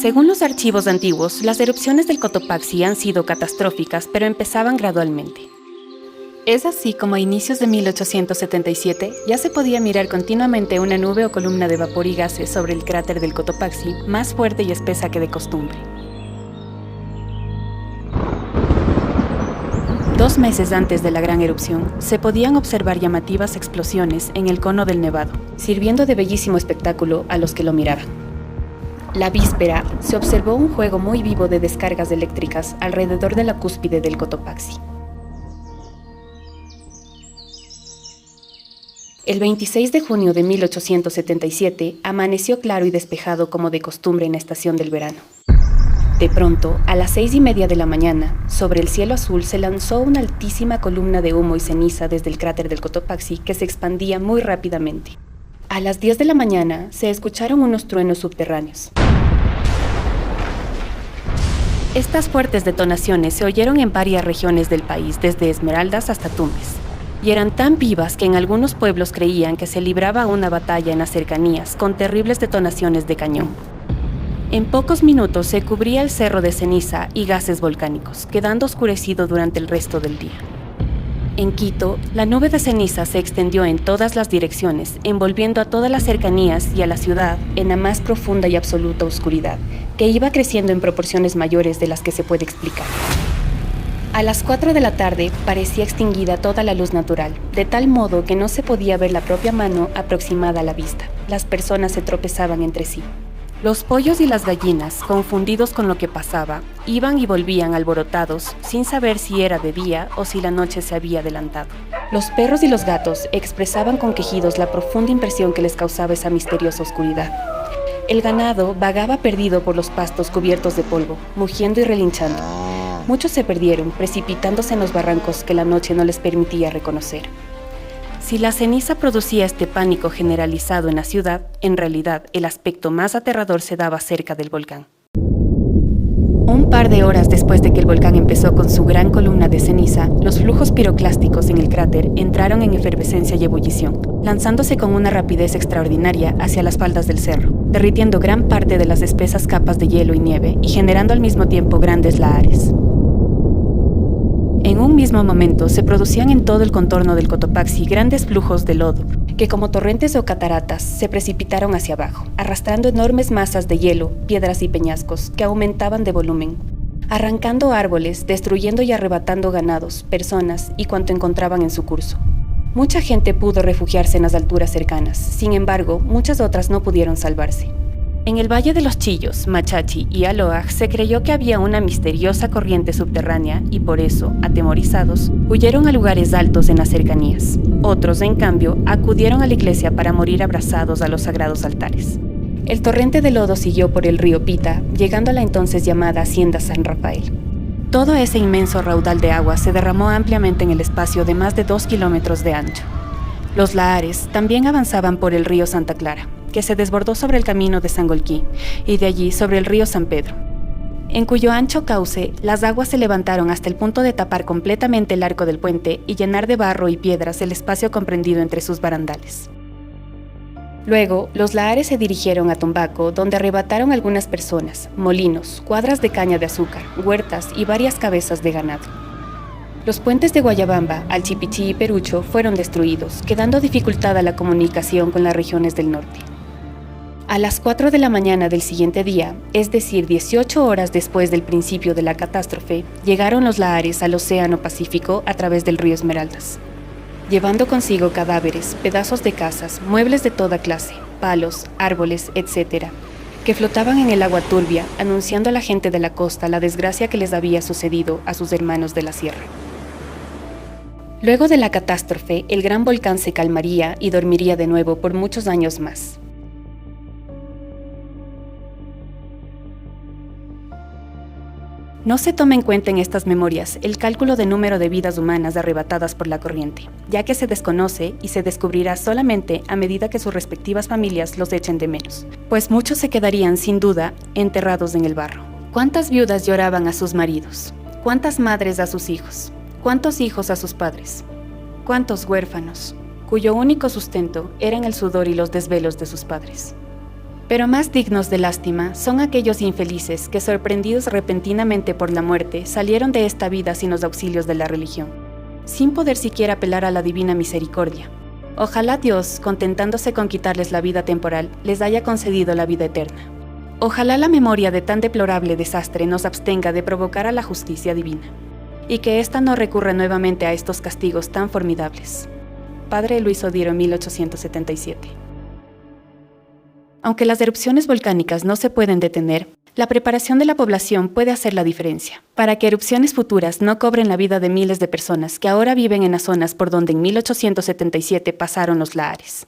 Según los archivos antiguos, las erupciones del Cotopaxi han sido catastróficas, pero empezaban gradualmente. Es así como a inicios de 1877 ya se podía mirar continuamente una nube o columna de vapor y gases sobre el cráter del Cotopaxi, más fuerte y espesa que de costumbre. 2 meses antes de la gran erupción, se podían observar llamativas explosiones en el cono del Nevado, sirviendo de bellísimo espectáculo a los que lo miraban. La víspera, se observó un juego muy vivo de descargas eléctricas alrededor de la cúspide del Cotopaxi. El 26 de junio de 1877 amaneció claro y despejado como de costumbre en la estación del verano. De pronto, a las 6:30 de la mañana, sobre el cielo azul se lanzó una altísima columna de humo y ceniza desde el cráter del Cotopaxi que se expandía muy rápidamente. A las 10 de la mañana se escucharon unos truenos subterráneos. Estas fuertes detonaciones se oyeron en varias regiones del país, desde Esmeraldas hasta Tumbes, y eran tan vivas que en algunos pueblos creían que se libraba una batalla en las cercanías con terribles detonaciones de cañón. En pocos minutos se cubría el cerro de ceniza y gases volcánicos, quedando oscurecido durante el resto del día. En Quito, la nube de ceniza se extendió en todas las direcciones, envolviendo a todas las cercanías y a la ciudad en la más profunda y absoluta oscuridad, que iba creciendo en proporciones mayores de las que se puede explicar. A las 4 de la tarde parecía extinguida toda la luz natural, de tal modo que no se podía ver la propia mano aproximada a la vista. Las personas se tropezaban entre sí. Los pollos y las gallinas, confundidos con lo que pasaba, iban y volvían alborotados, sin saber si era de día o si la noche se había adelantado. Los perros y los gatos expresaban con quejidos la profunda impresión que les causaba esa misteriosa oscuridad. El ganado vagaba perdido por los pastos cubiertos de polvo, mugiendo y relinchando. Muchos se perdieron, precipitándose en los barrancos que la noche no les permitía reconocer. Si la ceniza producía este pánico generalizado en la ciudad, en realidad el aspecto más aterrador se daba cerca del volcán. Un par de horas después de que el volcán empezó con su gran columna de ceniza, los flujos piroclásticos en el cráter entraron en efervescencia y ebullición, lanzándose con una rapidez extraordinaria hacia las faldas del cerro, derritiendo gran parte de las espesas capas de hielo y nieve y generando al mismo tiempo grandes lahares. En un mismo momento se producían en todo el contorno del Cotopaxi grandes flujos de lodo, que como torrentes o cataratas se precipitaron hacia abajo, arrastrando enormes masas de hielo, piedras y peñascos que aumentaban de volumen, arrancando árboles, destruyendo y arrebatando ganados, personas y cuanto encontraban en su curso. Mucha gente pudo refugiarse en las alturas cercanas, sin embargo, muchas otras no pudieron salvarse. En el Valle de los Chillos, Machachi y Aloaj se creyó que había una misteriosa corriente subterránea y por eso, atemorizados, huyeron a lugares altos en las cercanías. Otros, en cambio, acudieron a la iglesia para morir abrazados a los sagrados altares. El torrente de lodo siguió por el río Pita, llegando a la entonces llamada Hacienda San Rafael. Todo ese inmenso raudal de agua se derramó ampliamente en el espacio de más de 2 kilómetros de ancho. Los lahares también avanzaban por el río Santa Clara, que se desbordó sobre el camino de Sangolquí y de allí sobre el río San Pedro, en cuyo ancho cauce las aguas se levantaron hasta el punto de tapar completamente el arco del puente y llenar de barro y piedras el espacio comprendido entre sus barandales. Luego, los lahares se dirigieron a Tombaco, donde arrebataron algunas personas, molinos, cuadras de caña de azúcar, huertas y varias cabezas de ganado. Los puentes de Guayabamba, Alchipichí y Perucho fueron destruidos, quedando dificultada la comunicación con las regiones del norte. A las 4 de la mañana del siguiente día, es decir, 18 horas después del principio de la catástrofe, llegaron los lahares al Océano Pacífico a través del río Esmeraldas, llevando consigo cadáveres, pedazos de casas, muebles de toda clase, palos, árboles, etc., que flotaban en el agua turbia, anunciando a la gente de la costa la desgracia que les había sucedido a sus hermanos de la sierra. Luego de la catástrofe, el gran volcán se calmaría y dormiría de nuevo por muchos años más. No se toma en cuenta en estas memorias el cálculo de número de vidas humanas arrebatadas por la corriente, ya que se desconoce y se descubrirá solamente a medida que sus respectivas familias los echen de menos, pues muchos se quedarían sin duda enterrados en el barro. ¿Cuántas viudas lloraban a sus maridos? ¿Cuántas madres a sus hijos? ¿Cuántos hijos a sus padres? ¿Cuántos huérfanos, cuyo único sustento eran el sudor y los desvelos de sus padres? Pero más dignos de lástima son aquellos infelices que, sorprendidos repentinamente por la muerte, salieron de esta vida sin los auxilios de la religión, sin poder siquiera apelar a la divina misericordia. Ojalá Dios, contentándose con quitarles la vida temporal, les haya concedido la vida eterna. Ojalá la memoria de tan deplorable desastre nos abstenga de provocar a la justicia divina, y que ésta no recurra nuevamente a estos castigos tan formidables. Padre Luis Odiro, 1877. Aunque las erupciones volcánicas no se pueden detener, la preparación de la población puede hacer la diferencia, para que erupciones futuras no cobren la vida de miles de personas que ahora viven en las zonas por donde en 1877 pasaron los lahares.